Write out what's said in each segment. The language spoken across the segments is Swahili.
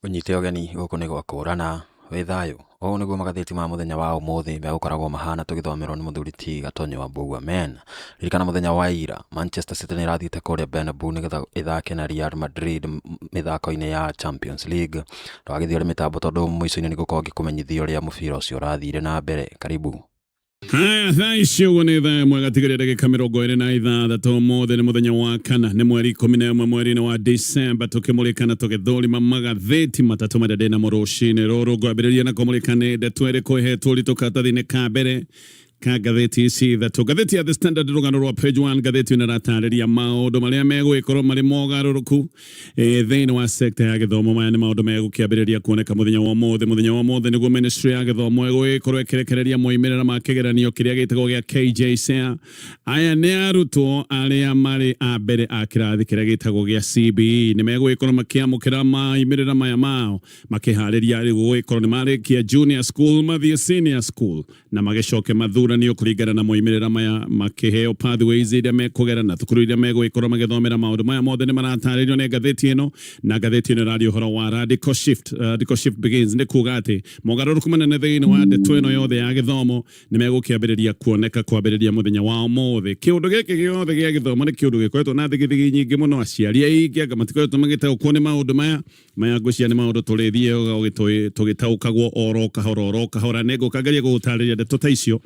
Unyite ogeni guku ni gwakũrana wi thayu ũũ nĩguo magathĩti ma mũthenya wa ũmũthĩ megũkoragwo mahana tũgĩthomerwo nĩ mũthuri ti Gatonye wa Mbugua men. Ririkana mũthenya wa ira Manchester City nĩ ĩrathiĩte kũrĩa Bernabeu nĩgetha ĩthake na Real Madrid mĩthako-inĩ ya Champions League. Ndwagĩthiĩ ũrĩ mĩtambo tondũ mũico-inĩ nĩ gũkorwo ngĩkũmenyithia ũrĩa mũbira ũcio ũrathire na mbere. Karibu. Haya, thaa icio nĩ thaa ĩmwe gatigarĩte ndagĩka 26 ũmũthĩ nĩ mũthenya wa kana nĩ mweri 11 mweri-inĩ wa December tũkĩmũrĩkana tũgĩthũrima magathĩti matatũ marĩa ndĩnamo rũcinĩ rũrũ ngwambĩrĩria na kũmũrĩka ndeto ĩrĩkũ ĩhetwo ũritũ karatathi-inĩ ka mbere ka gathĩti ici ithatũ. Gathĩti ya The Standard rũgano rwa page 1 gathĩti ĩratarĩria maũndũ marĩa megwĩkorwo marĩ mogarũrũku thĩinĩ wa sekta ya gĩthomo. Maya nĩ maũndũ megũkĩambĩrĩria kuoneka mũthenya wa ũmũthĩ. Mũthenya wa ũmũthĩ nĩguo ministry ya gĩthomo ĩgũgĩkorwo ĩkĩrekereria moimĩrĩra ma kĩgeranio kĩrĩa gĩtagwo gĩa KJSEA. Aya nĩ arutwo arĩa marĩ a mbere a kĩrathi kĩrĩa gĩtagwo gĩa CBE nĩ megũgĩkorwo makĩamũkĩra moimĩrĩra maya mao makĩharĩria gũgĩkorwo nĩ marĩkia junior school mathiĩ senior school na magĩcoke mathura nio kũringana na moimĩrĩra maya makĩheo pathways iria mekũgera na thukuru iria megũgĩkorwo magĩthomera maũndũ maya mothe nĩ maratarĩrio nĩ ngathĩti ĩno, na ngathĩti ĩno ĩraria ũhoro wa radical shift. Radical shift begins nĩ kuga atĩ mogarũrũku manene thĩinĩ wa ndeto ĩno yothe ya gĩthomo nĩ megũkĩambĩrĩria kuoneka kwambĩrĩria mũthenya wa ũmũthĩ. Kĩũndũ gĩkĩ gĩothe gĩa gĩthomo nĩ kĩũndũ gĩkoretwo na thigithigi nyingĩ mũno. Aciari aingĩ anga matikoretwo magĩtaũkwo nĩ maũndũ maya ngũcia nĩ maũndũ tũrĩthiĩ tũgĩtaũkagwo oro kahora. Nĩ ngũkagĩria gũgũtarĩria ndeto ta icio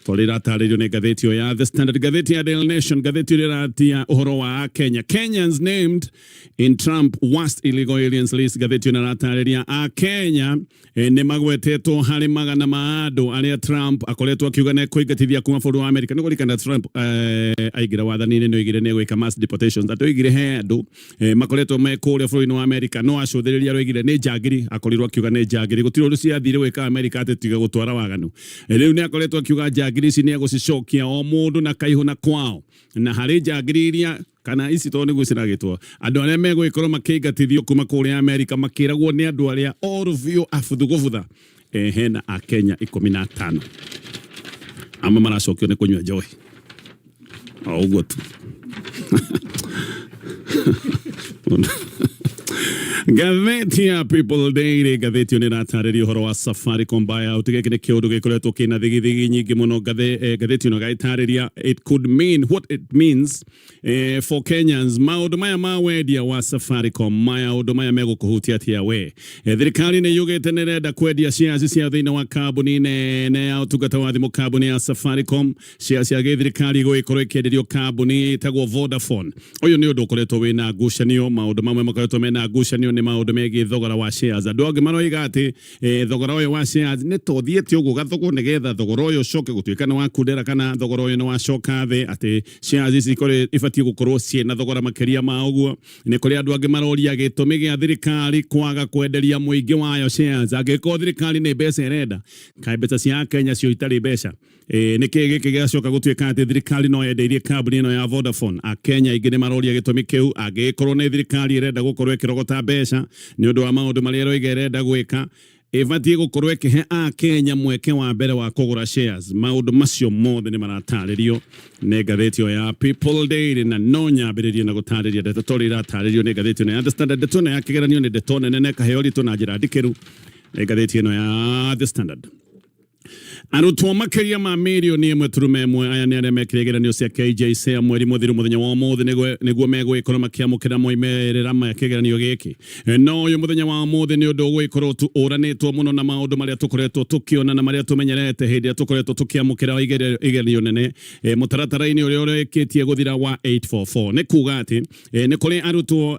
tũrĩratarĩrio nĩ ngathĩti ya The Standard. Ngathĩti ya Daily Nation, ngathĩti ĩratia ũhoro wa Kenya. Kenyans named in Trump worst illegal aliens list. Ngathĩti ĩratarĩria a Kenya nĩ magwetetwo harĩ magana ma andũ arĩa Trump akoretwo akiuga nĩ kũingatithia kuma bũrũri wa Amerika. Nĩ kũririkana Trump aingĩra wathani-inĩ nĩ oigire nĩ gwĩka mass deportations. Atoigire he andũ makoretwo me kũrĩa bũrũri-inĩ wa Amerika no acũthĩrĩria aroigire nĩ njangiri, akorirwo akiuga nĩ njangiri. Gũtirĩ ũndũ ciathire gwĩka Amerika atĩ tiga gũtwara waganu. Rĩu nĩ akoretwo akiuga njangiri ici nĩ egũcicokia o mũndũ na kaihu na kwao, na harĩ njangiri iria kana ici to nĩguo ciragĩtwo andũ arĩa megũgĩkorwo makĩingatithio kuma kũrĩa Amerika makĩragwo nĩ andũ arĩa oruvio abuthugubutha hena a Kenya 15 ama maracokio nĩ kũnyua njohi o ũguo tu. Gathĩti ya People Daily, gathĩti nĩ ĩratarĩria ũhoro wa Safaricom buyout. Gĩkĩ nĩ kĩũndũ gĩkoretwo kĩna thigithigi nyingĩ mũno. Gathĩti ĩno gaitarĩria it could mean what it means for Kenyans. Maũndũ maya ma wendia wa Safaricom, maũndũ maya megũkũhutia atĩa we? Thirikari nĩ yugĩte nĩ ĩrenda kwendia shares cia thĩinĩ wa kambuni nene ya ũtungata wa thimũ, kambuni ya Safaricom. Shares cia gĩthirikari gũgĩkorwo ikĩenderio kambuni ĩtagwo Vodafone. Ũyũ nĩ ũndũ ũkoretwo wĩna ngucanio. Maũndũ mamwe makoretwo mena ngucanio nĩ maũndũ megiĩ thogora wa shares. Andũ angĩ maroiga atĩ thogora ũyũ wa shares nĩ tũthiĩte ũguo gathogwo nĩgetha thogora ũyũ ũcoke gũtuĩka nĩ wa kundera, kana thogora ũyũ nĩ wacoka thĩ, atĩ shares ici ibatiĩ gũkorwo ciĩna thogora makĩria ma ũguo. Nĩ kũrĩ andũ angĩ maroria gĩtũmi gĩa thirikari kwaga kwenderia mũingĩ wayo shares. Angĩkorwo thirikari nĩ mbeca ĩrenda, kaĩ mbeca cia Kenya cio itarĩ mbeca? Nĩkĩ gĩkĩ gĩgacoka gũtuĩka atĩ thirikari no yendeirie kambuni ĩno ya Vodafone? A Kenya aingĩ nĩ maroria gĩtũmi kĩu. Angĩkorwo nĩ thirikari ĩrenda gũkorwo ĩkĩrogota mbeca nĩ ũndũ wa maũndũ marĩa ĩroiga ĩrenda gwĩka, ĩbatiĩ gũkorwo ĩkĩhe a Kenya mweke wa mbere wa kũgũra shares. Maũndũ macio mothe nĩ maratarĩrio nĩ ngathĩti ĩyo ya People Daily, na no nyambĩrĩrie na gũtarĩria ndeto tũrĩa iratarĩrio nĩ ngathĩti ĩno ya The Standard. Ndeto ĩno ya kĩgeranio nĩ ndeto nene kaheo ritũ na njĩra ndikĩru nĩ ngathĩti ĩno ya The Standard. Arutwo makĩria ma mirioni 1.1 aya nĩ arĩa mekire igeranio cia KJSEA mweri mũthiru mũthenya wa ũmũthĩ nĩguo megũgĩkorwo makĩamũkĩra moimĩrĩra ma kĩgeranio gĩkĩ. No ũyũ mũthenya wa ũmũthĩ nĩ ũndũ ũgũgĩkorwo ũranĩtwo mũno na maũndũ marĩa tũkoretwo tũkĩona na marĩa tũmenyerete hĩndĩ ĩrĩa tũkoretwo tũkĩamũkĩra igeranio nene mũtaratara-inĩ ũrĩa ũrĩkĩtie gũthira wa 844. Nĩ kuga atĩ nĩ kũrĩ arutwo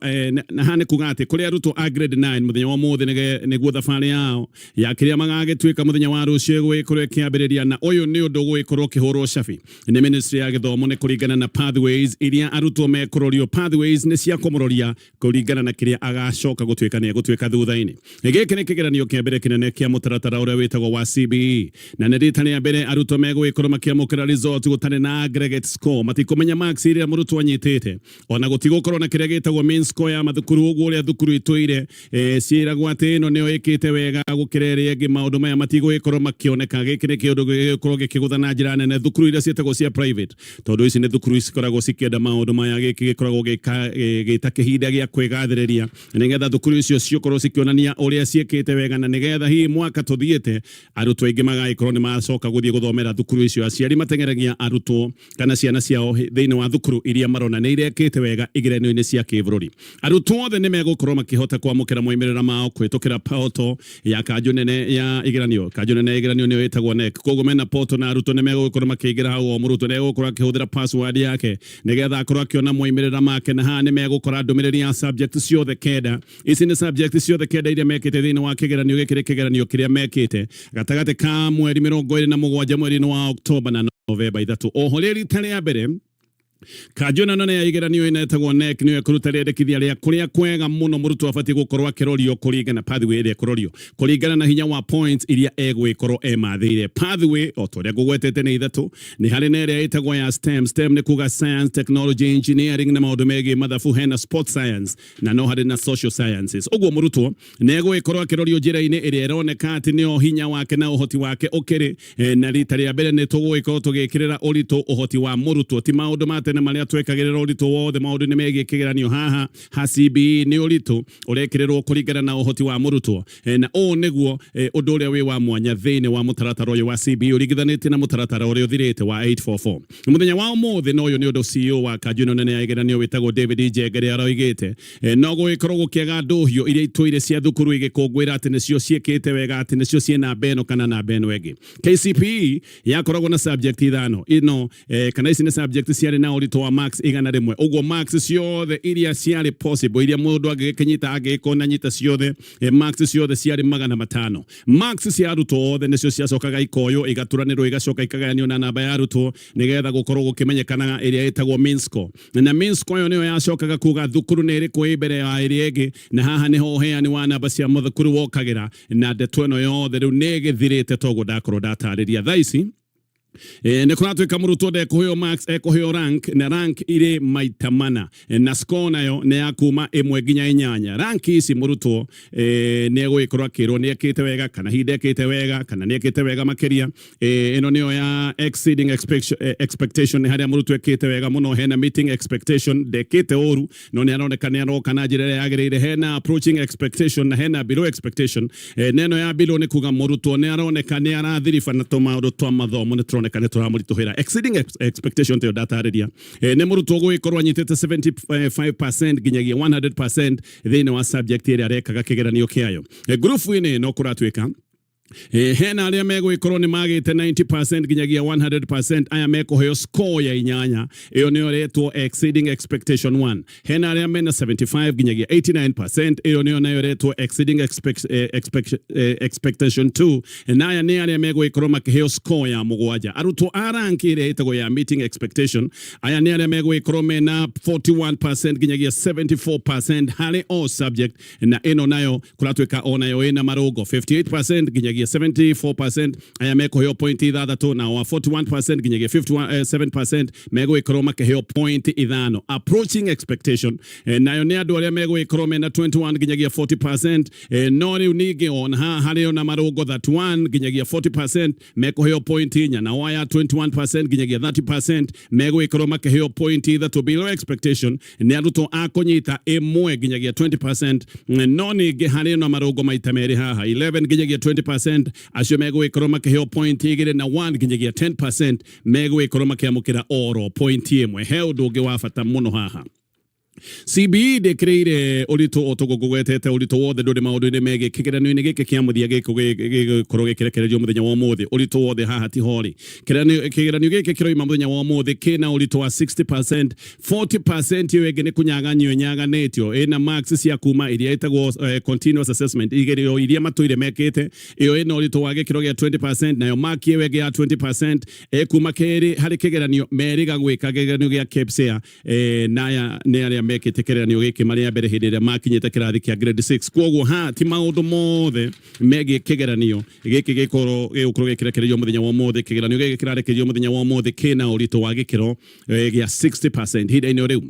na nĩ kuga atĩ kũrĩ arutwo a grade 9 mũthenya wa ũmũthĩ nĩguo thabarĩ yao ya kĩrĩa magagĩtuĩka mũthenya wa rũciũ gũgĩkorwo kĩambĩrĩria, na ũyũ nĩ ũndũ ũgũgĩkorwo kĩhũrwo cabi nĩ ministry ya gĩthomo nĩ kũringana na pathways iria arutwo mekũrorio. Pathways nĩ cia kũmũroria kũringana na kĩrĩa agacoka gũtuĩka nĩ egũtuĩka thutha-inĩ. Gĩkĩ nĩ kĩgeranio kĩa mbere kĩnene kĩa mũtaratara ũrĩa wĩtagwo wa CBE, na nĩ rita rĩa mbere arutwo megũgĩkorwo makĩamũkĩra result gũtarĩ na aggregate score. Matikũmenya marks iria mũrutwo anyitĩte, ona gũtigũkorwo na kĩrĩa gĩtagwo main score ya mathukuru, ũguo ũrĩa thukuru itũire ciĩragwo atĩ ĩno nĩyo ĩkĩte wega gũkĩra ĩrĩa ĩngĩ. Maũndũ maya matigũgĩkorwo makĩoneka. Gĩkĩ gĩkĩ nĩ kĩũndũ gĩgũkorwo gĩkĩgũtha na njĩra nene thukuru iria ciĩtagwo cia private, tondũ ici nĩ thukuru cikoragwo cikĩenda maũndũ maya. Gĩkĩ gĩkoragwo gĩta kĩhinda gĩa kwĩgathĩrĩria nĩgetha thukuru icio cikorwo cikĩonania ũrĩa ciĩkĩte wega, na nĩgetha hihi mwaka tũthiĩte arutwo aingĩ magagĩkorwo nĩ macoka gũthiĩ gũthomera thukuru icio. Aciari mateng'eragia arutwo kana ciana ciao thĩinĩ wa thukuru iria marona nĩ irekĩte wega igeranio-inĩ cia kĩbũrũri. Arutwo othe nĩ megũkorwo makĩhota kwamũkĩra moimĩrĩra mao kũhĩtũkĩra portal ya kanjũ nene ya igeranio. Kanjũ nene ya igeranio nĩyo ĩtagwo NEC. Koguo mena portal na arutwo nĩ megũkorwo makĩingĩra hau, o mũrutwo nĩ egũkorwo akĩhũthĩra password yake nĩgetha akorwo akĩona moimĩrĩra make, na haha nĩ megũkora ndũmĩrĩri ya subject ciothe kenda. Ici nĩ subject ciothe kenda iria mekĩte thĩinĩ wa kĩgeranio gĩkĩ, kĩgeranio kĩrĩa mekĩte gatagatĩ ka mweri 27 mweri wa Oktoba na Novemba 3. Oho rĩrĩ rĩa mbere kanjũ nene ya igeranio ĩtagwo NEC nĩyo ĩkũruta rĩendekithia rĩa kũrĩa kwega mũno mũrutwo abatiĩ gũkorwo akĩrorio kũringana pathway ĩrĩa kũrorio kũringana na hinya wa points iria egwĩkorwo emathĩire. Pathway o ta ũrĩa ngũgwetete nĩ ithatũ, nĩ harĩ na ĩrĩa ĩtagwo ya STEM. STEM nĩ kuga science, technology, engineering na maũndũ megiĩ mathabu. Hena sports science na no harĩ na social sciences. Ũguo mũrutwo nĩ egwĩkorwo akĩrorio njĩra-inĩ ĩrĩa ĩroneka atĩ nĩyo hinya wake na ũhoti wake ũkĩrĩ, na rita rĩa mbere nĩ tũgũgĩkorwo tũgĩkĩrĩra ũritũ ũhoti wa mũrutwo, ti maũndũ ma tene marĩa twekagĩrĩra ũritũ wothe maũndũ nĩ megiĩ kĩgeranio. Haha CBE nĩ ũritũ ũrekĩrĩrwo kũringana na ũhoti wa mũrutwo, na ũũ nĩguo ũndũ ũrĩa wĩ wa mwanya thĩinĩ wa mũtaratara ũyũ wa CBE ũringithanĩtie na mũtaratara ũrĩa ũthirĩte wa 844. Mũthenya wa ũmũthĩ no ũyũ nĩ ũndũ CEO wa kanjũ nene ya igeranio wĩtagwo David Njengere aroigĩte no gũgĩkorwo gũkĩaga ndũhio iria itũire cia thukuru igĩkũngũĩra atĩ nĩcio ciĩkĩte wega, atĩ nĩcio ciĩna mbeno kana na mbeno ĩngĩ. KCPE yakoragwo na subject ithano ino, kana ici nĩ subject ciarĩ na ũritũ wa marks 100. Uguo marks ciothe iria ciarĩ possible iria mũndũ angĩkĩnyita angĩkona nyita ciothe, marks ciothe ciarĩ 500. Marks cia arutwo othe nĩcio ciacokaga ikoyo igaturanĩrwo igacoka ikagayanio na namba ya arutwo nĩgetha gũkorwo gũkĩmenyekana ĩrĩa ĩtagwo mean score. Na mean score ĩyo nĩyo yacokaga kuga thukuru nĩ ĩrĩkũ mbere ya ĩrĩa ĩngĩ, na haha nĩho ũheani wa namba cia mathukuru wokagĩra, na ndeto ĩno yothe rĩu nĩ ĩgĩthirĩte toguo ndakorwo ndatarĩria. Thaa ici nĩ kũratuĩka mũrutwo ndekũheo marks, ekũheo rank, na rank irĩ maita mana, na score nayo nĩ ya kuma 1 nginya 8. Rank ici mũrutwo nĩ egũgĩkorwo akĩrwo nĩ ekĩte wega kana hihi ndekĩte wega kana nĩ ekĩte wega makĩria. Ĩno nĩyo ya exceeding expectation, nĩ harĩa mũrutwo ekĩte wega mũno. Hena meeting expectation, ndekĩte ũru no nĩ aroneka nĩ aroka na njĩra ĩrĩa yagĩrĩire. Hena approaching expectation na hena below expectation. Neno ya below nĩ kuga mũrutwo nĩ aroneka nĩ arathiriba na tũmaũndũ twa mathomo nĩ tũroneka nĩ tũramũritũhĩra. Exceeding expectation tĩyo ndatarĩria nĩ mũrutwo gũgĩkorwo anyitĩte 75% nginyagia 100% thĩinĩ wa subject ĩrĩa arekaga kĩgeranio kĩayo. Group-inĩ no kũratuĩka hena arĩa megũgĩkorwo nĩ magĩte 90% nginyagia 100%. Aya mekũheo score ya 8, ĩyo nĩyo ĩretwo exceeding expectation 1. Hena arĩa mena 75 nginyagia 89%, ĩyo nĩyo nayo ĩretwo exceeding expectation 2. Na aya nĩ arĩa megũgĩkorwo makĩheo score ya 7. Arutwo a rank ĩrĩa ĩtagwo ya meeting expectation, aya nĩ arĩa megũgĩkorwo mena 41% nginyagia 74% harĩ all subject, na ĩno nayo kũratuĩka onayo ĩna marũngo 58% nginyagia 74%. Aya mekũheo point 6, na wa 41% nginyagia 57% megũgĩkorwo makĩheo point 5. Approaching expectation nayo nĩ andũ arĩa megũgĩkorwo mena 21 nginyagia 40%, no rĩu ningĩ ona harĩ na marũngo 31 nginyagia 40% mekũheo point 4, na waya 21% nginyagia 30% megũgĩkorwo makĩheo point 3. Below expectation nĩ arutwo a kũnyita 1 nginyagia 20%, no ningĩ harĩ na marũngo maita merĩ haha 11 nginyagia 20%. Acio megũgĩkorwo makĩheo point 2 na 1 nginyagia 10% megũgĩkorwo makĩamũkĩra oro point 1. He ũndũ ũngĩ wa bata mũno haha. CBE ndĩkĩrĩire ũritũ o tũgũgwetete ũritũ wothe ndũrĩ maũndũ-inĩ megiĩ kĩgeranio-inĩ gĩkĩ kĩa mũthia gĩgũkorwo gĩkĩrekererio mũthenya wa ũmũthĩ. Ũritũ wothe haha ti hori. Kĩgeranio gĩkĩ kĩroima mũthenya wa ũmũthĩ kĩna ũritũ wa 60%. 40% ĩyo ĩngĩ nĩ kũnyaganio nyaganĩtio, ĩna marks cia kuma iria ĩtagwo continuous assessment, igerio iria matũire mekĩte. Ĩyo ĩna ũritũ wa gĩkĩro gĩa 20%, nayo mark ĩyo ĩngĩ ya 20% ĩkuma kerĩ harĩ kĩgeranio merĩga gwĩka kĩgeranio gĩa KPSEA. Naya nĩ arĩa mekĩte kĩgeranio gĩkĩ marĩa mbere hĩndĩ ĩrĩa makinyĩte kĩrathi kĩa grade 6. Koguo ha ti maũndũ mothe megiĩ kĩgeranio gĩkĩ gĩgũkorwo gĩkĩrekererio mũthenya wa ũmũthĩ. Kĩgeranio gĩkĩ kĩrarekererio mũthenya wa ũmũthĩ kĩna ũritũ wa gĩkĩro gĩa 60% hĩndĩ-inĩ rĩu.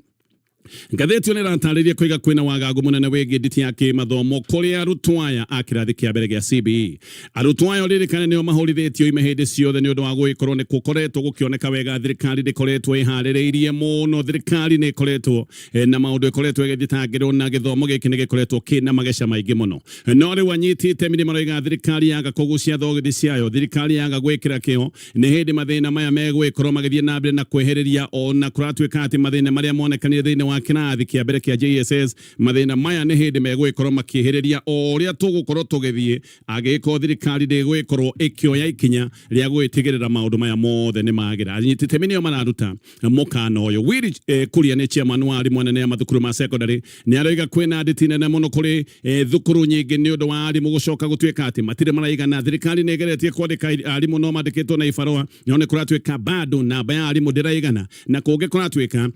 Ngathĩti ĩno ĩratarĩria kũiga kwĩna wagagu mũnene wĩgiĩ nditi ya kĩmathomo kũrĩ arutwo aya a kĩrathi kĩa mbere gĩa CBE. Arutwo aya ũririkane nĩo mahũrithĩtio ime hĩndĩ ciothe nĩ ũndũ wa gũgĩkorwo nĩ gũkoretwo gũkĩoneka wega thirikari ndĩkoretwo ĩharĩrĩirie mũno. Thirikari nĩ ĩkoretwo na maũndũ ĩkoretwo ĩgĩthitangĩrwo na gĩthomo gĩkĩ nĩ gĩkoretwo kĩna mageca maingĩ mũno. No rĩu anyiti itemi nĩmaroiga thirikari yaga kũgucia thogithi ciayo, thirikari yaga gwĩkĩra kĩo, nĩ hĩndĩ mathĩna maya megũgĩkorwo magĩthiĩ na mbere na kwĩhĩrĩria, ona kũratuĩka atĩ mathĩna marĩa monekanire thĩinĩ wa kĩrathi kĩa mbere kĩa JSS, mathĩna maya nĩ hĩndĩ megũgĩkorwo makĩhĩrĩria o ũrĩa tũgũkorwo tũgĩthiĩ, angĩkorwo thirikari ndĩgũgĩkorwo ĩkĩoya ikinya rĩa gwĩtigĩrĩra maũndũ maya mothe nĩ magĩra. Anyiti itemi nĩo mararuta mũkana ũyũ. Willy Kuria nĩ chairman wa arimũ anene a mathukuru ma secondary nĩ aroiga kwĩna nditi nene mũno kũrĩ thukuru nyingĩ nĩ ũndũ wa arimũ gũcoka gũtuĩka atĩ matirĩ maraigana. Thirikari nĩ ĩgeretie kwandĩka arimũ no mandĩkĩtwo na ibarũa, no nĩ kũratuĩka bado namba ya arimũ ndĩraigana, na kũngĩ kũratuĩka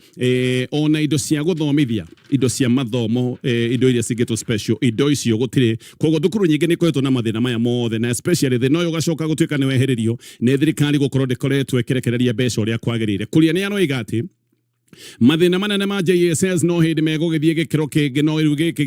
ona indo cia gũthomithia, indo cia mathomo, indo iria cingĩtwo special, indo icio gũtirĩ. Koguo thukuru nyingĩ nĩ ikoretwo na mathĩna maya mothe, na especially thĩna ũyũ ũgacoka gũtuĩka nĩ wehererio nĩ thirikari gũkorwo ndĩkoretwo ĩkĩrekereria mbeca ũrĩa kwagĩrĩire. Kuria nĩ aroiga atĩ mathĩna manene ma JSS no hĩndĩ megũgĩthiĩ gĩkĩro kĩngĩ, no rĩu gĩkĩ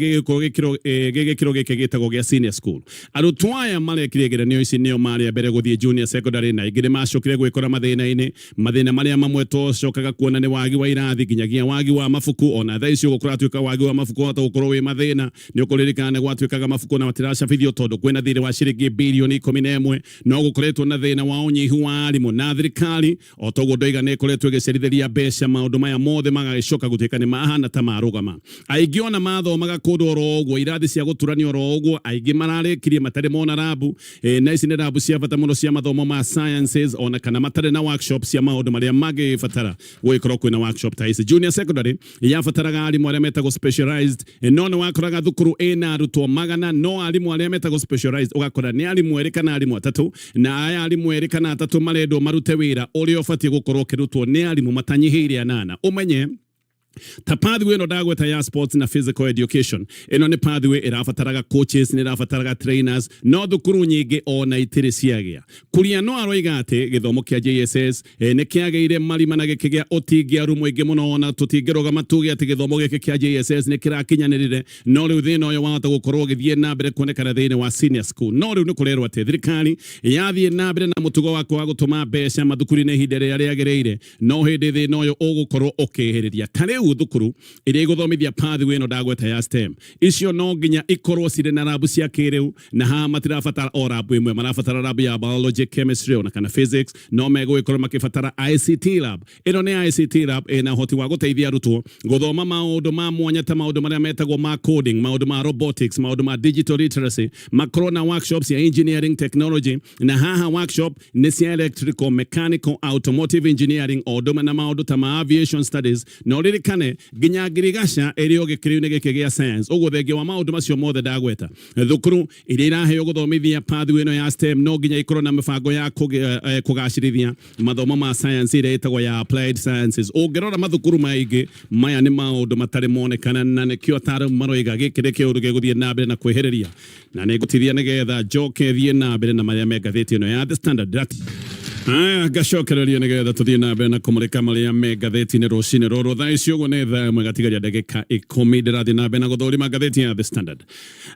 gĩkĩro gĩkĩ gĩtagwo gĩa senior school. Arutwo aya marekire igeranio ici nĩo marĩ mbere gũthiĩ junior secondary, na ingĩ nĩ macokire gwĩkora mathĩna-inĩ, mathĩna marĩa mamwe tũcokaga kuona nĩ wagi wa irathi, nginyagia wagi wa mabuku. Ona thaa icio gũkoratuĩka wagi wa mabuku hota gũkorwo wĩ mathĩna, nĩ ũkũririkana nĩ gwatuĩkaga mabuku na matiracabithio tondũ kwĩna thirĩ wa ciringi birioni 11. No gũkoretwo na thĩna wa ũnyihu wa arimũ, na thirikari o toguo ndoiga nĩ ĩkoretwo ĩgĩcerithĩria mbeca maũndũ maya mothe magagĩcoka gũtuĩka nĩ mahana ta marũgama. Aingĩ ona mathomaga kũndũ oro ũguo, irathi cia gũturanio oro ũguo, aingĩ mararĩkirie matarĩ mona rabu, na ici nĩ rabu cia bata mũno cia mathomo ma sciences, ona kana matarĩ na workshop cia maũndũ marĩa mangĩbatara gũgĩkorwo kwĩna workshop ta ici. Junior secondary yabataraga arimũ arĩa metagwo specialized, no nĩ wakoraga thukuru ĩna arutwo magana, no arimũ arĩa metagwo specialized ũgakora nĩ arimũ erĩ kana arimũ atatũ, na aya arimũ erĩ kana atatũ marendwo marute wĩra ũrĩa ũbatiĩ gũkorwo ũkĩrutwo nĩ arimũ matanyihĩire anana. Umenye ta pathway ĩno ndagweta ya sports na physical education, ĩno nĩ pathway ĩrabataraga coaches, nĩ ĩrabataraga trainers, no thukuru nyingĩ ona itirĩ ciagĩa. Kuria no aroiga atĩ gĩthomo kĩa JSS nĩ kĩagĩire marima na gĩkĩ gĩa ũtingiaru mũingĩ mũno, ona tũtingĩrũgama tuge atĩ gĩthomo gĩkĩ kĩa JSS nĩ kĩrakinyanĩrire, no rĩu thĩna ũyũ wahota gũkorwo ũgĩthiĩ na mbere kuonekana thĩinĩ wa senior school. No rĩu nĩ kũrerwo atĩ thirikari yathiĩ na mbere na mũtugo wako wa gũtũma mbeca mathukuru-inĩ ihinda rĩrĩa rĩagĩrĩire, no hĩndĩ thĩna ũyũ ũgũkorwo ũkĩhĩrĩria. Tarĩu thukuru iria igũthomithia pathway ĩno ndagweta ya STEM, icio no nginya ikorwo cirĩ na rabu cia kĩrĩu, na haha matirabatara o rabu ĩmwe, marabatara rabu ya biology, chemistry ona kana physics, no megũgĩkorwo makĩbatara ICT lab. Ĩno nĩ ICT lab ĩna ũhoti wa gũteithia arutwo gũthoma maũndũ ma mwanya ta maũndũ marĩa metagwo ma coding, maũndũ ma robotics, maũndũ ma digital literacy, makorwo na workshops ya engineering technology, na haha workshop nĩ cia electrical, mechanical, automotive engineering, o ũndũmwe na maũndũ ta ma aviation studies, no ririkane nginya ngirigaca ĩrĩ o gĩkĩrĩu-inĩ gĩkĩ gĩa science. Ũguo thengia wa maũndũ macio mothe ndagweta, thukuru iria iraheo gũthomithia pathway ĩno ya STEM no nginya ikorwo na mĩbango ya kũgacĩrithia mathomo ma science ĩrĩa ĩtagwo ya applied sciences. Ũngĩrora mathukuru maingĩ maya nĩ maũndũ matarĩ monekana, na nĩkĩo ataaramu maroiga gĩkĩ nĩ kĩũndũ gĩgũthiĩ na mbere na kwĩhĩrĩria, na nĩ ngũtithia nĩgetha njoke thiĩ na mbere na marĩa me ngathĩti ĩno ya The Standard. Ngacokereria nĩgetha tũthiĩ na mbere na kũmũrĩka marĩa me ngathĩti-inĩ rũcinĩ rũrũ. Thaa ici ũguo nĩ thaa ĩmwe gatigaria ndagĩka 10 ndĩrathiĩ na mbere na gũthũrima ngathĩti ya The Standard.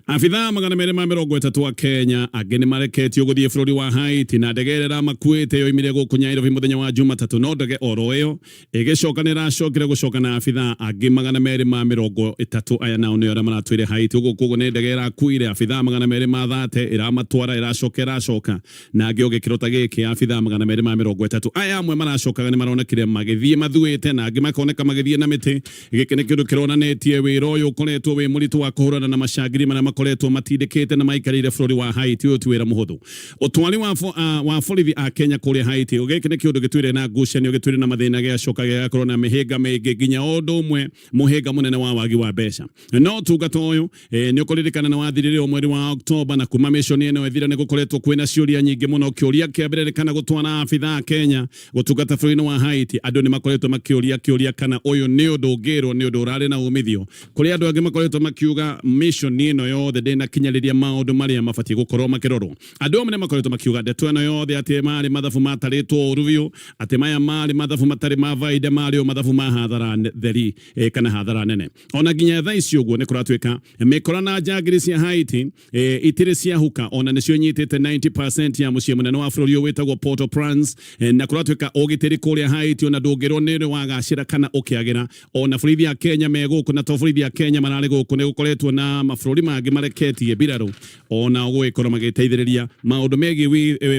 Abithaa 230 wa Kenya angĩ nĩ mareketio gũthiĩ bũrũri wa Haiti, na ndege ĩrĩa ĩramakuĩte yoimire gũkũ Nairobi mũthenya wa Jumatatũ, no ndege oro ĩyo ĩgĩcoka nĩ ĩracokire gũcoka na abithaa angĩ 230 aya nao nĩo arĩa maratwĩre Haiti. Ũguo koguo nĩ ndege ĩrakuire abithaa 230 ĩramatwara ĩracoka, na angĩ ũgĩkĩro ta gĩkĩ abithaa 230 aya amwe maracokaga nĩ maronekire magĩthiĩ mathuĩte, na angĩ makoneka magĩthiĩ na mĩtĩ. Gĩkĩ nĩ kĩndũ kĩronanĩtie wĩra ũyũ ũkoretwo wĩ mũritũ wa kũhũrana na macangiri marĩa makoretwo matindĩkĩte na maikarĩire bũrũri wa Haiti. Ũyũ ti wĩra mũhũthũ. Ũtwari wa borithi a Kenya kũrĩa Haiti, gĩkĩ nĩ kĩndũ gĩtuĩre na ngucanio, gĩtuĩre na mathĩna, gĩacoka gĩgakorwo na mĩhĩnga mĩingĩ, nginya o ũndũ ũmwe mũhĩnga mũnene wa wagi wa mbeca. No tungata ũyũ nĩ ũkũririkana nĩ wathirire mweri wa Oktoba, na kuma mission ĩno ĩthira nĩ gũkoretwo kwĩna ciũria nyingĩ mũno. Kĩũria kĩa mbere kana gũtwara na afitha Kenya gutungata bũrũri-inĩ wa Haiti andũ nĩ makoretwo makĩũria kana ũyũ nĩ ũndũ ngĩrwo nĩ ũndũ ũrarĩ na umithio kũrĩ andũ angĩ makoretwo makiuga mission ĩno yothe ndĩnakinyĩrĩria maũndũ marĩa mabatiĩ gũkorwo makĩrorwo andũ amwe nĩ makoretwo makiuga ndeto ĩno yothe atĩ marĩ mathabu matarĩtwo ũru biũ atĩ maya marĩ mathabu matarĩ ma baida marĩ mathabu ma hathara theri kana hathara nene ona nginya thaa ici ũguo nĩ kũratuĩka mĩkora na njangiri cia Haiti itirĩ ciahuka ona nĩcio nyitĩte 90% ya mũciĩ mũnene wa bũrũri ũyũ wĩtagwo Port-au-Prince na kũratuĩka ũgitĩri kũrĩa Haiti ona ndũngĩrwo nĩ wagacĩra kana ũkĩagĩra ona bũrũri ya Kenya megũkũ na to bũrũri ya Kenya mararĩ gũkũ nĩ gũkoretwo na mabũrũri mangĩ mareketie mbirarũ ona gũgĩkorwo magĩteithĩrĩria maũndũ megiĩ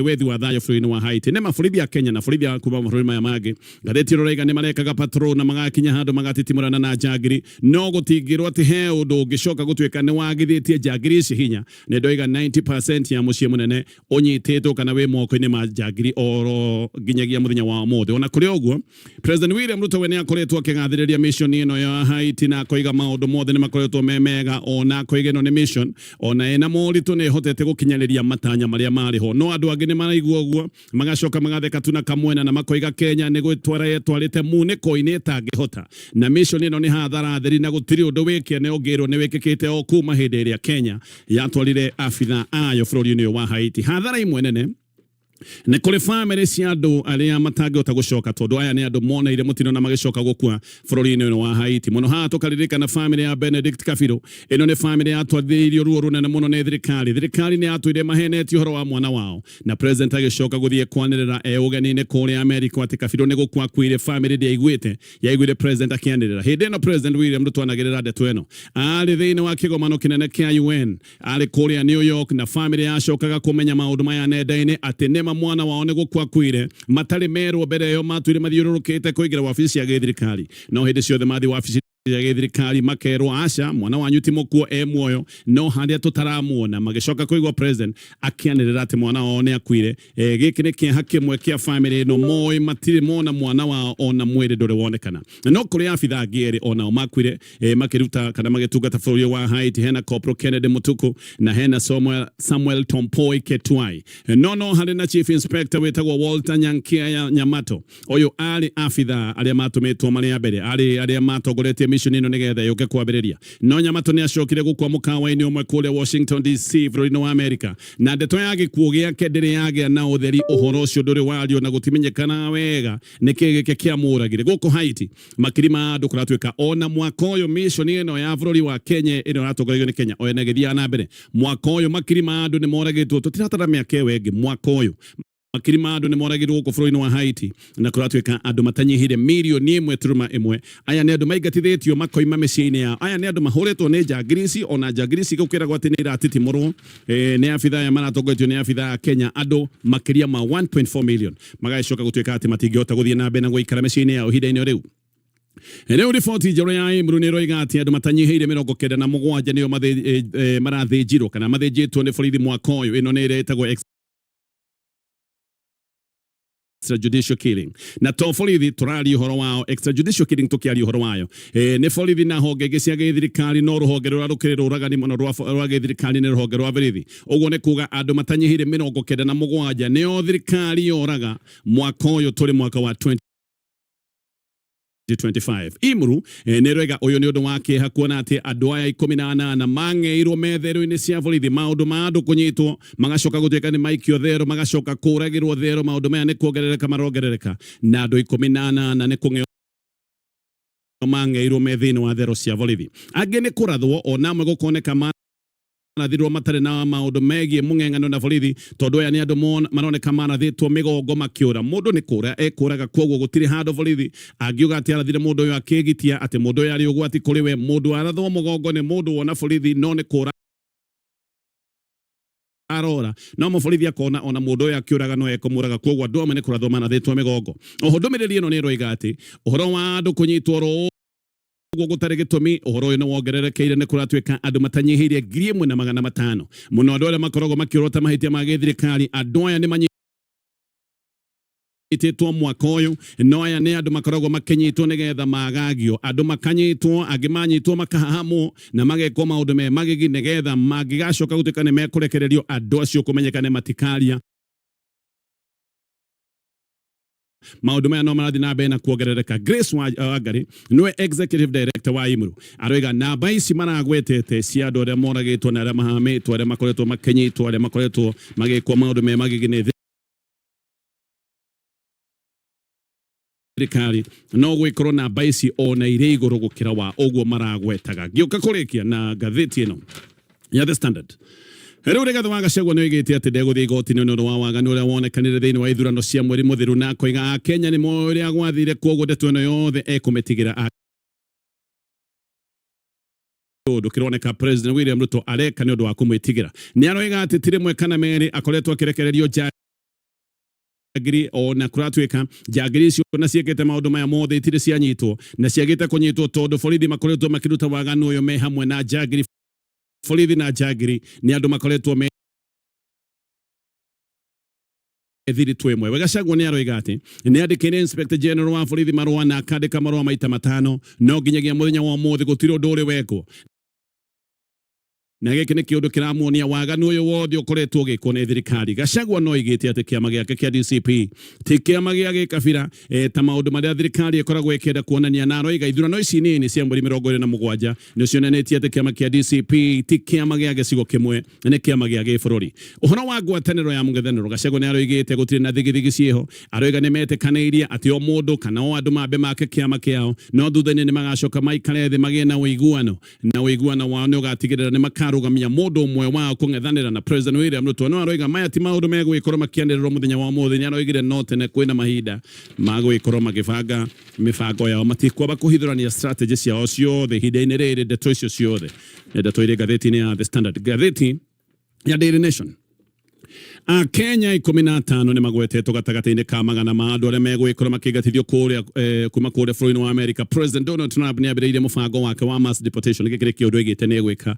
wethi wa thayũ bũrũri-inĩ wa Haiti nĩ mabũrũri ya Kenya na bũrũri ya kuma mabũrũri maya mangĩ ngathĩti rũraiga nĩ marekaga patrol na magakinya handũ magatitimũrana na njangiri no gũtingĩrwo atĩ he ũndũ ũngĩcoka gũtuĩka nĩ wagithĩtie njangiri ici hinya nĩ ndoiga 90% ya mũciĩ mũnene ũnyitĩtwo kana wĩ moko-inĩ ma njangiri oro nginyagia mũthenya wa ũmũthĩ ona kũrĩ ũguo President William Ruto we nĩ akoretwo akĩgathĩrĩria mission ĩno ya Haiti na akoiga maũndũ mothe nĩ makoretwo mega ona akoiga ĩno nĩ mission ona ena moritũ nĩ hotete gũkinyĩrĩria matanya marĩa marĩ ho no andũ angĩ nĩ maraigua ũguo magacoka magatheka tu na kamwena na makoiga Kenya nĩ gwĩtwara yetwarĩte munĩko-inĩ ĩtangĩhota na mission ĩno nĩ hathara theri na gũtirĩ ũndũ wĩke nĩ ũngĩrwo nĩ wĩkĩkĩte o kuma hĩndĩ ĩrĩa Kenya yatwarire abitha ayo bũrũri-inĩ wa Haiti hathara imwe nene nĩ kũrĩ family cia andũ arĩa matangĩhota gũcoka tondũ aya nĩ andũ moneire mũtino na magĩcoka gũkua bũrũri-inĩ wa Haiti mũno haha tũkaririkana family ya Benedict Kabirũ ĩno nĩ family yatwarithirio ruo rũnene mũno nĩ thirikari nĩ yatwire mahenetie ũhoro wa mwana wao na president agĩcoka gũthiĩ kwanĩrĩra ũgeni-inĩ kũrĩa America atĩ Kabirũ nĩ gũkua akuire family yaiguire president akĩanĩrĩra hĩndĩ ĩno president William Ruto anagĩrĩra ndeto ĩno arĩ thĩinĩ wa kĩgomano kĩnene kĩa UN arĩ kũrĩa New York na family yacokaga kũmenya maũndũ maya nenda-inĩ atĩ mwana wao nĩ gũkua kuire matarĩ merwo mbere ĩyo matwire mathiũrũrũkĩte kũingĩra wabici ya gĩthirikari no hĩndĩ ciothe mathiĩ wabici ya gĩthirikari makerwo aca mwana wanyu ti mũkuo muoyo no harĩa tũtaramuona magĩcoka kũigua president akĩanĩrĩra atĩ mwana wao nĩ akuire gĩkĩ nĩ kĩeha kĩmwe kĩa family ĩno moĩ matirĩ mona mwana wao ona mwĩrĩ ndũrĩ wonekana no kũrĩ abitha angĩ erĩ onao makuire makĩruta kana magĩtungata bũrũri wa Haiti hena Corporal Kennedy Mutuku na hena Samuel Tompoi Ketwai no harĩ na Chief Inspector wĩtagwo Walter Nyankia Nyamato ũyũ arĩ abitha arĩa matũmĩtwo marĩa mbere arĩa matongoretie mission ĩno nĩgetha yũke kwambĩrĩria no Nyamato nĩ acokire gũkua mũkawa-inĩ ũmwe kũrĩa Washington DC bũrũri-inĩ wa America na ndeto ya gĩkuũ gĩake ndĩrĩ yagĩa na ũtheri ũhoro ũcio ndũrĩ wario na gũtimenyekana wega nĩkĩ gĩke kĩamũragire gũkũ Haiti makiri ma andũ kũratuĩka ona mwaka ũyũ mission ĩno ya bũrũri wa Kenya ĩno yatongoregio nĩ Kenya ona gĩthiaga na mbere mwaka ũyũ makiri ma andũ nĩ moragĩtwo tũtiratara mĩaka ĩyo ĩngĩ mwaka ũyũ makiri ma andũ nĩ moragĩrwo gũkũ bũrũri-inĩ wa Haiti na kũratuĩka andũ matanyihire mirioni 1.1 aya nĩ andũ maingatithĩtio makoima mĩciĩ-inĩ yao aya nĩ andũ mahũrĩtwo nĩ njangiri ona njangiri gũkĩragwo atĩ nĩ iratitimũrwo nĩ abitha aya maratongoretio nĩ abitha a Kenya andũ makĩria ma 1.4 million magagĩcoka gũtuĩka atĩ matingĩhota gũthiĩ na mbere na gũikara mĩciĩ-inĩ yao ihinda-inĩ rĩu rĩu riboti njerũ ya INOORO nĩ ĩroiga atĩ andũ matanyihĩire 97 nĩo marathĩnjirwo kana mathĩnjĩtwo nĩ borithi mwaka ũyũ ĩno nĩ ĩretagwo extrajudicial killing na to borithi tũraria ũhoro wao extrajudicial killing tũkĩaria ũhoro wayo nĩ borithi na honge ingĩ cia gĩthirikari no rũhonge rũrĩa rũkĩrĩ rũragani mũno rwa gĩthirikari nĩ rũhonge rwa borithi ũguo nĩ kuga andũ matanyihĩire 97 nĩo thirikari yoraga mwaka ũyũ tũrĩ mwaka wa 2025 INOORO nĩ rwega ũyũ nĩ ũndũ wa kĩeha kuona atĩ andũ aya 18 mang'eirwo metherũ-inĩ cia borithi maũndũ ma andũ kũnyitwo magacoka gũtuĩka nĩ maikio therũ magacoka kũragĩrwo therũ maũndũ maya nĩ kuongerereka marongerereka na andũ 18 nĩ kũng'eirwo mang'eirwo me thĩinĩ wa therũ cia borithi angĩ nĩ kũrathwo ona amwe gũkoneka thirwo matarĩ na maũndũ megiĩ mũng'eng'ano na borithi tondũ aya nĩ andũ maroneka marathĩtwo mĩgongo makĩũra mũndũ nĩ kũra ekũraga kwoguo gũtirĩ handũ borithi angiuga atĩ arathire mũndũ ũyũ akĩgitia atĩ mũndũ ũyũ arĩ ũgwati kũrĩ we mũndũ arathwo mũgongo nĩ mũndũ wona borithi no nĩ kũra arora no mũborithi akona ona mũndũ ũyũ akĩũraga no ekũmũraga kwoguo andũ amwe nĩ kũrathwo marathĩtwo mĩgongo oho ndũmĩrĩri ĩno nĩ ĩroiga atĩ ũhoro wa andũ kũnyitwo gũtarĩ gĩtũmi ũhoro ũyũ nĩ wongererekeire nĩ kũratuĩka andũ matanyihĩire 1,500 mũno andũ arĩa makoragwo makĩrota mahĩtia ma gĩthirikari andũ aya nĩ manyitĩtwo mwaka ũyũ no aya nĩ andũ makoragwo makĩnyitwo nĩgetha magagio andũ makanyitwo angĩ manyitwo makahahamwo na magekwo maũndũ me magigi nĩgetha mangĩgacoka gũtuĩka nĩ mekũrekererio andũ acio kũmenyekane matikaria maundu maya no marathi na mbere na kuongerereka. Grace Wangari niwe executive director wa INOORO aroiga namba ici maragwetete cia andu aria moragitwo na aria mahamitwo aria makoretwo makenyitwo aria makoretwo magikwo maundu me magigine thirikari no gwikorwo namba ici ona ire iguru gukira wa uguo maragwetaga. Ngiuka kurikia na ngathiti ino ya The Standard. Riu Rigathi wa Gachagua no igite ati ndeguthii igoti-ini ni undu wa waganu uria wonekanire thiini wa ithurano cia mweri muthiru na koiga Akenya ni mo uria gwathire koguo ndeto ino yothe ekumitigira kironeka President William Ruto areka ni undu wa kumwitigira. Ni aroiga ati ti rimwe kana meri akoretwo akirekererio jagiri ona kuratwika jagiri icio na ciekete maundu maya mothe itire cianyitwo na ciagite kunyitwo tondu borithi makoretwo makiruta waganu uyo me hamwe na jagiri. Borithi na jagiri ni andu makoretwo me thiri twemwe. Gachagua ni aroiga ati ni andikire Inspector General wa borithi marua na akandika marua maita matano no nginyagia muthenya wa umuthi gutire undu uri weko. Na giki ni kiundu kiramuonia waganu uyu wothe ukoretwo gikwo ni thirikari. Gachagua no igite ati kiama giake kia DCP ti kiama gia gikabira ta maundu maria thirikari ikoragwo ikenda kuonania na aroiga ithurano ici nini cia mweri 27 ni cionanetie ati kiama kia DCP ti kiama gia gicigo kimwe ni kiama gia gibururi. Uhoro wa ngwataniro ya mung'ethaniro Gachagua ni aroigite gutire na thigithigi cieho aroiga ni metekanirie ati o mundu kana o andu mambe make kiama kiao no thutha-ini ni magacoka maikare thi magie na uiguano wao ni ugatigirira ni rugamia mundu umwe wa kung'ethanira na President William Ruto. No aroiga maya ti maundu megwikorwo makianirwo muthenya wa muthenya. Aroigire no tene kwina mahinda magwikorwo magibanga mibango yao matikwaba kuhithurania strategy ciao ciothe ihinda-ini riri. Ndeto icio ciothe ndeto iri ngathiti-ini ya The Standard. Ngathiti ya Daily Nation. Kenya 15 ni magwetetwo gatagati-ini ka magana ma andu aria megwikorwo makigatithio kuria kuma kuria bũrũri-inĩ wa America. President Donald Trump ni ambĩrĩirie mũbango wake wa mass deportation. Gĩkĩ kĩũndũ gĩgĩte nĩ gwĩka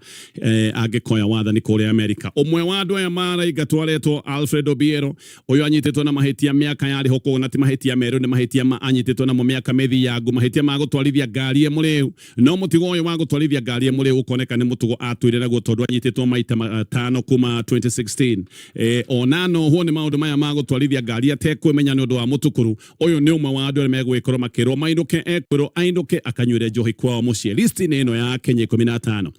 angĩkoya wathani kuria America. Ũmwe wa andu aya maraigatwo aretwo Alfred Obiero. Ũyũ anyitĩtwo na mahĩtia mĩaka yarĩ huko na ti mahĩtia merũ ni mahĩtia anyitĩtwo namo mĩaka mĩthiangu. Mahĩtia ma gũtwarithia ngari mũrĩu. No mũtugo ũyũ wa gũtwarithia ngari mũrĩu ũkoneka nĩ mũtugo atwĩre naguo tondu anyitĩtwo maita 5 kuma 2016. Onano huo ni maundu maya ma gutwarithia ngari atekwimenya ni undu wa mutukuru. Uyu ni umwe wa andu aria megwikorwo makirwo mainduke ekwirwo ainduke akanyuire njohi kwao mucii. List ni ino ya Kenya 15.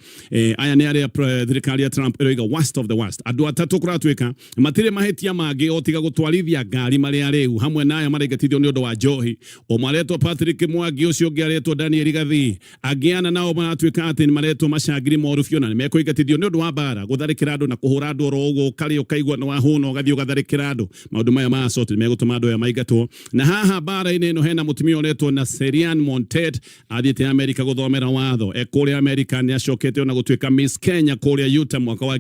Aya ni aria thirikari ya Trump iroiga worst of the worst. Andu atatu kuratwika matire mahitia mangi otiga gutwarithia ngari maria riu hamwe na aya maraigatithio ni undu wa njohi. Omaretwo Patrick Mwangi ucio ungi aretwo Daniel Gathi agiana nao maratwika ati ni maretwo macangiri moru fiona ni mekwigatithio ni undu wa bara gutharikira andu na kuhura andu oro uguo kari ukaigwa no wahuno gathio gatharikira andu. Maundu maya ma assault megutuma andu aya maigatwo. Na haha bara-ini ino hena mutumia uretwo na Serian Montet athite America guthomera watho. Kuria America ni acokete ona gutwika Miss Kenya kuria Utah mwaka wa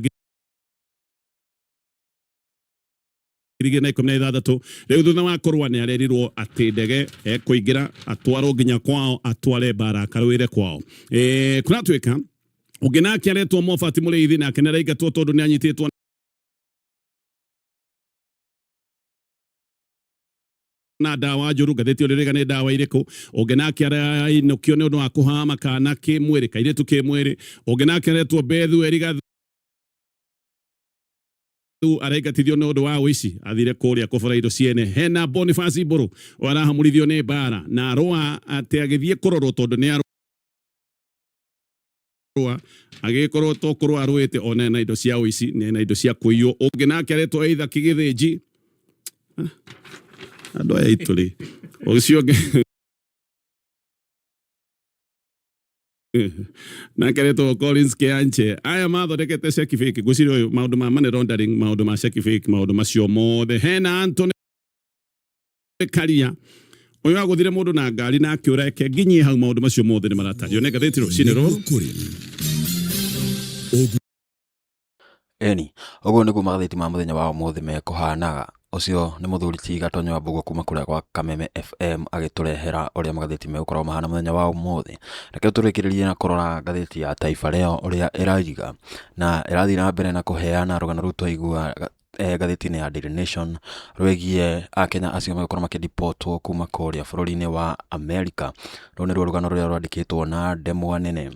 2016. Riu thutha wa kurwa ni arerirwo ati ndege kuingira atwarwo nginya kwao atware bara akarwire kwao. Kuratwika unginake aretwo Moffat Mureithi na akeneraingatwo tondu ni anyititwo na dawa njuru. Ngathiti uririga ni dawa iriku. Unginake arainukio ni undu wa kuhama kana kimwiri kairetu kimwiri. Unginake aretwo Bethu Erigathu araigatithio ni undu wa wici athire kuria kubura indo ciene. Hena Boniface Mburu arahamurithio ni bara na arua ati agithie kurorwo tondu ni agikorwo tokorwo arwite ona na indo cia wici na indo cia kuiyo. Unginake aretwo either kigithinji andu aya ituri ucio na kereto Collins Kianche. Aya mathondekete check fake guciro uyu maundu ma money laundering maundu ma check fake maundu macio mothe. Hena Anthony Karia uyu aguthire mundu na ngari na akiureke nginyi hau maundu macio mothe ni maratario. Nega thitiro cinero eni oguo niguo magathiti ma muthenya wa umuthi mekuhanaga. Ucio ni muthuri ti Gatonye wa Mbugua kuma kuria kwa Kameme FM agiturehera uria magathiti megukorwo mahana muthenya wa umuthi. Reke turikiririe na kurora ngathiti ya Taifa Leo uria iraiga na irathi na mbere na kuheana rugano ruto igua ngathiti-ini ya Daily Nation rwegie Akenya acio megukorwo makidipotwo kuma kuria bũrũri-inĩ wa America. Rũu nĩ rũo rugano ruria rwandĩkĩtwo na ndemwa nene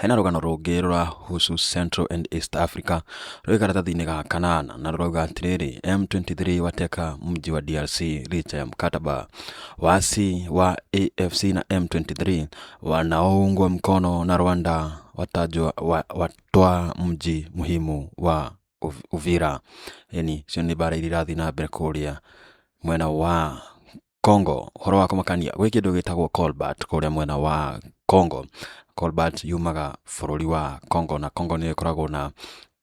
hena rugano rungi rurahusu Central and East Africa ruri karatathi-inĩ ga kanana na rurauga atiriri M23 wateka mji wa DRC licha ya mkataba. Waasi wa AFC na M23 wanaoungwa mkono na Rwanda watajwa watwa mji muhimu wa Uvira. Yani cio nĩ mbara iria irathi na mbere kuria mwena wa Congo. Horo wa kumakania gwĩ kĩndũ gĩtagwo Colbert kuria mwena wa Congo. Colbert yumaga bũrũri wa Congo, na Congo nĩ ĩkoragwo na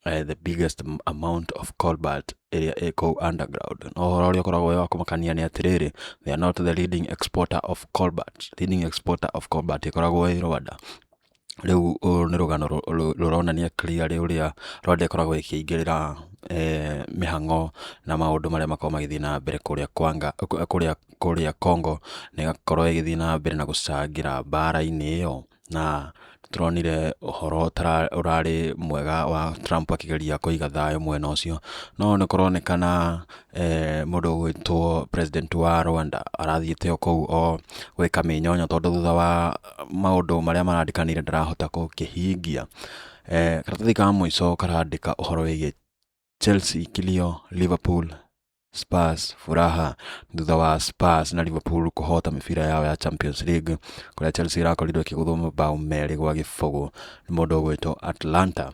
the biggest amount of Colbert area ĩkũu underground. No ũhoro ũrĩa ũkoragwo wa kũmakania nĩ atĩrĩrĩ, they are not the leading exporter of Colbert. Leading exporter of Colbert ĩkoragwo ĩ Rwanda. Rĩu nĩ rũgano rũronania clearly ũrĩa Rwanda ĩkoragwo ĩkĩingĩrĩra mĩhang'o na maũndũ marĩa makoragwo magĩthiĩ na mbere kũrĩa Congo, na ĩgakorwo ĩgĩthiĩ na mbere na gũcangĩra mbara-inĩ ĩyo. Na turonire ũhoro ũrarĩ mwega wa Trump akĩgeria kũiga thayũ mwena ũcio, no nĩ kũronekana mũndũ ũgwĩtwo president wa Rwanda arathiĩte o kũu o gwĩka mĩnyonyo, tondũ thutha wa maũndũ marĩa marandĩkanĩire ndarahota gũkĩhingia. Karatathi ka mũico karandĩka ũhoro wĩgiĩ Chelsea kilio, Liverpool Spurs furaha thutha wa Spurs na Liverpool kuhota mĩbira yao ya Champions League, kũrĩa Chelsea irakorirwo ĩkĩgũthwo mabao 2-0 nĩ mũndũ ũgwĩtwo Atlanta.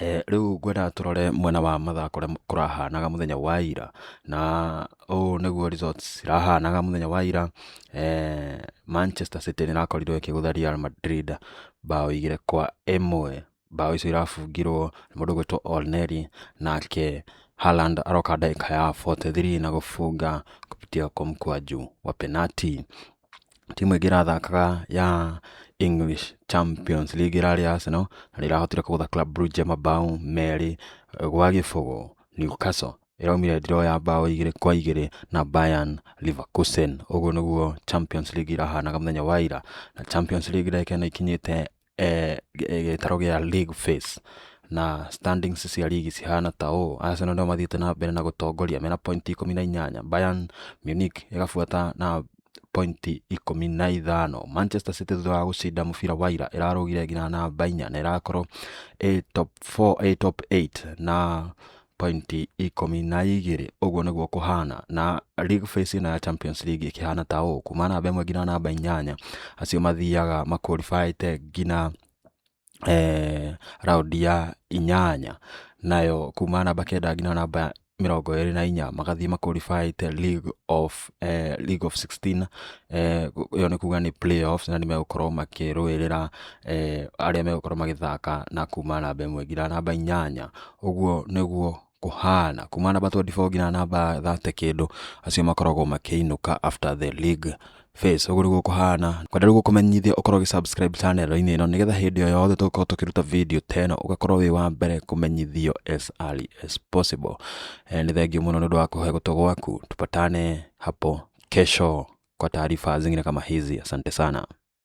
Rĩu ngwenda tũrore mwena wa mathako ũrĩa kũrahanaga mũthenya wa ira, na ũũ nĩguo results cirahanaga mũthenya wa ira. Manchester City nĩ irakorirwo ĩkĩgũtha Real Madrid bao 2-1. Bao icio irabungirwo nĩ mũndũ ũgwĩtwo Olneri, nake Haaland aroka dakika ya 43 na gũbunga kupitia kwa mkwaju wa penalty. Timu ĩngĩ irathakaga ya English Champions League ĩrarĩ Arsenal na nĩ irahotire kũgũtha Club Brugge mabao 2-0. Newcastle ĩraumire draw ya bao 2-2 na Bayern Leverkusen. Ũguo nĩguo Champions League irahanaga mũthenya wa ira, na Champions League ndagĩka nĩ ikinyĩte gĩtaro gĩa league phase, na standings cia ligi cihana ta ũũ. Arsenal ndio mathiĩte na mbere na gũtongoria mena point 18. Bayern Munich ĩgabuata na point 15. Manchester City thutha wa gũcinda mũbira wa ira ĩrarũgire nginya namba 4 na ĩrakorwo top 8 na point 12. Ũguo nĩguo kũhana, na league phase na Champions League ĩkĩhana ta ũũ. Kuma namba 1 nginya namba 8 acio mathiaga maqualified nginya raundi ya 8, nayo kuma namba 9 nginya namba 24 magathiĩ maqualified League of 16. Iyo nĩ kuga nĩ playoffs, na nĩ megũkorwo makĩrũĩrĩra arĩa megũkorwo magĩthaka na kuma namba 1 nginya namba 8. Ũguo nĩguo kuhana. Kuma namba 24 nginya namba 30 kĩndũ acio makoragwo makĩinũka after the league phase. Ũguo nĩguo kuhana. Kwenda rĩu gũkũmenyithia ũkorwo ũgĩ-subscribe channel-inĩ ĩno, nĩgetha hĩndĩ o yothe tũkorwo tũkĩruta video ta ĩno ũgakorwo wĩ wa mbere kũmenyithio as early as possible. Nĩ thengiũ mũno nĩ ũndũ wa kũhe gũtũ gwaku. Tupatane hapo kesho kwa taarifa zingine kama hizi. Asante sana.